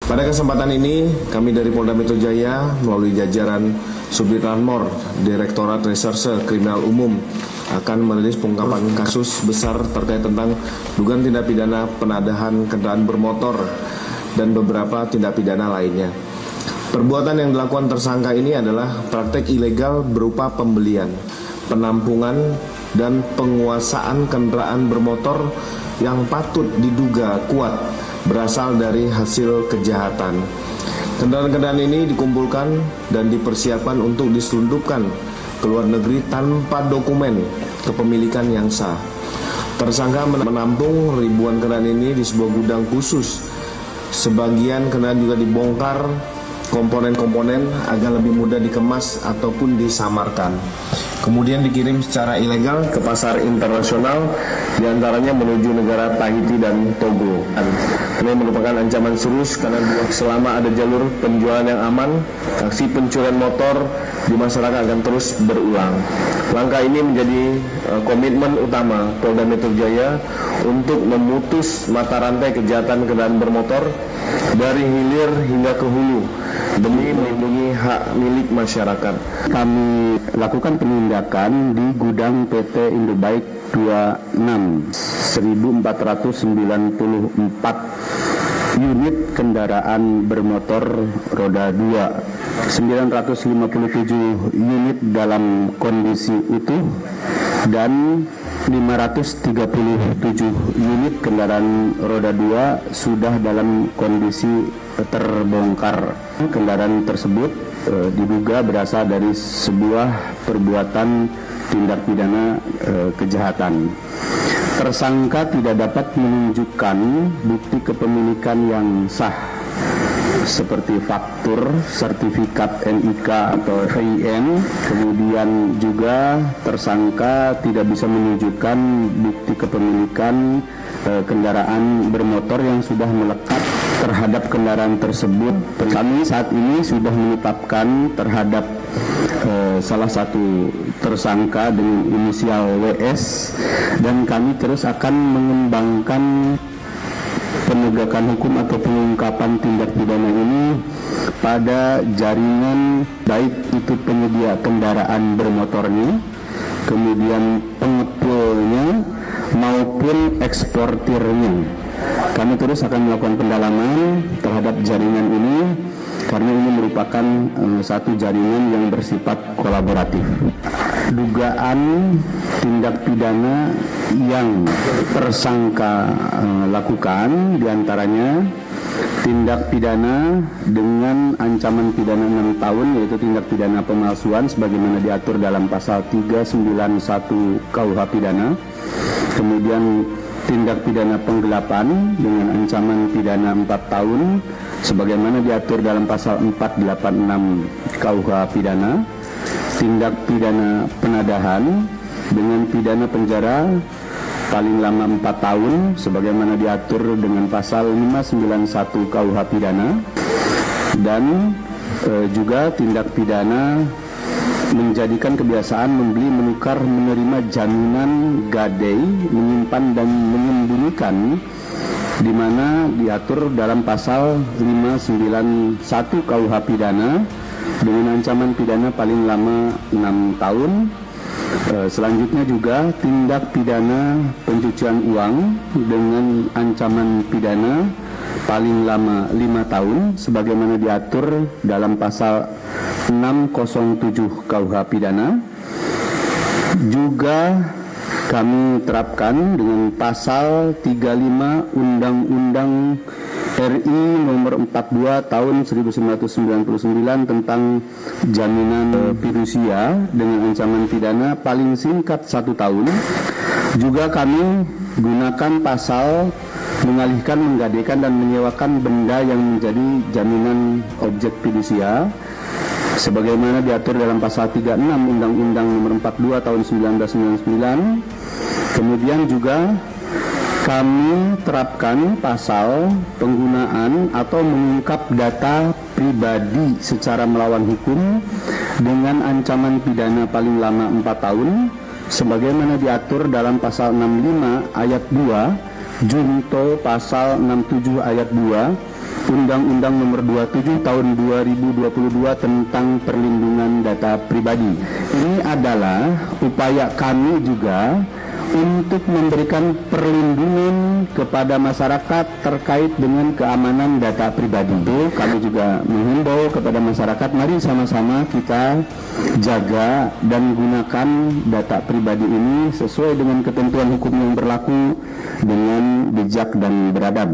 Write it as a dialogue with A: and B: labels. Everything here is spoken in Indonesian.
A: Pada kesempatan ini, kami dari Polda Metro Jaya melalui jajaran Subdit Lanmor, Direktorat Reserse Kriminal Umum akan merilis pengungkapan kasus besar terkait tentang dugaan tindak pidana penadahan kendaraan bermotor dan beberapa tindak pidana lainnya. Perbuatan yang dilakukan tersangka ini adalah praktek ilegal berupa pembelian, penampungan, dan penguasaan kendaraan bermotor yang patut diduga kuat berasal dari hasil kejahatan. Kendaraan-kendaraan ini dikumpulkan dan dipersiapkan untuk diselundupkan ke luar negeri tanpa dokumen kepemilikan yang sah. Tersangka menampung ribuan kendaraan ini di sebuah gudang khusus. Sebagian kendaraan juga dibongkar komponen-komponen agar lebih mudah dikemas ataupun disamarkan. Kemudian dikirim secara ilegal ke pasar internasional, diantaranya menuju negara Tahiti dan Togo. Ini merupakan ancaman serius karena selama ada jalur penjualan yang aman, aksi pencurian motor di masyarakat akan terus berulang. Langkah ini menjadi komitmen utama Polda Metro Jaya untuk memutus mata rantai kejahatan kendaraan bermotor dari hilir hingga ke hulu demi melindungi hak milik masyarakat.
B: Kami lakukan penindakan di gudang PT Indobaik 26 1494 unit kendaraan bermotor roda 2, 957 unit dalam kondisi utuh dan 537 unit kendaraan roda 2 sudah dalam kondisi terbongkar. Kendaraan tersebut diduga berasal dari sebuah perbuatan tindak pidana kejahatan. Tersangka tidak dapat menunjukkan bukti kepemilikan yang sah seperti faktur, sertifikat NIK atau VIN. Kemudian juga tersangka tidak bisa menunjukkan bukti kepemilikan kendaraan bermotor yang sudah melekat terhadap kendaraan tersebut. Kami saat ini sudah menetapkan terhadap salah satu tersangka dengan inisial WS, dan kami terus akan mengembangkan penegakan hukum atau pengungkapan tindak pidana ini pada jaringan, baik itu penyedia kendaraan bermotornya, kemudian pengepulnya maupun eksportirnya. Kami terus akan melakukan pendalaman terhadap jaringan ini karena ini merupakan satu jaringan yang bersifat kolaboratif. Dugaan tindak pidana yang tersangka lakukan diantaranya tindak pidana dengan ancaman pidana 6 tahun, yaitu tindak pidana pemalsuan sebagaimana diatur dalam pasal 391 KUH pidana. Kemudian tindak pidana penggelapan dengan ancaman pidana 4 tahun sebagaimana diatur dalam pasal 486 KUH pidana. Tindak pidana penadahan dengan pidana penjara paling lama 4 tahun sebagaimana diatur dengan pasal 591 KUH pidana. Dan juga tindak pidana menjadikan kebiasaan membeli, menukar, menerima jaminan gadai, menyimpan dan menyembunyikan, di mana diatur dalam pasal 591 KUH pidana dengan ancaman pidana paling lama 6 tahun. Selanjutnya juga tindak pidana pencucian uang dengan ancaman pidana paling lama 5 tahun sebagaimana diatur dalam pasal 607 KUH pidana. Juga kami terapkan dengan pasal 35 Undang-Undang RI nomor 42 tahun 1999 tentang jaminan fidusia dengan ancaman pidana paling singkat 1 tahun. Juga kami gunakan pasal mengalihkan, menggadaikan dan menyewakan benda yang menjadi jaminan objek fidusia sebagaimana diatur dalam pasal 36 Undang-Undang nomor 42 tahun 1999. Kemudian juga kami terapkan pasal penggunaan atau mengungkap data pribadi secara melawan hukum dengan ancaman pidana paling lama 4 tahun sebagaimana diatur dalam pasal 65 ayat 2 junto pasal 67 ayat 2 Undang-Undang Nomor 27 Tahun 2022 tentang Perlindungan Data Pribadi. Ini adalah upaya kami juga untuk memberikan perlindungan kepada masyarakat terkait dengan keamanan data pribadi. Itu kami juga menghimbau kepada masyarakat, mari sama-sama kita jaga dan gunakan data pribadi ini sesuai dengan ketentuan hukum yang berlaku dengan bijak dan beradab.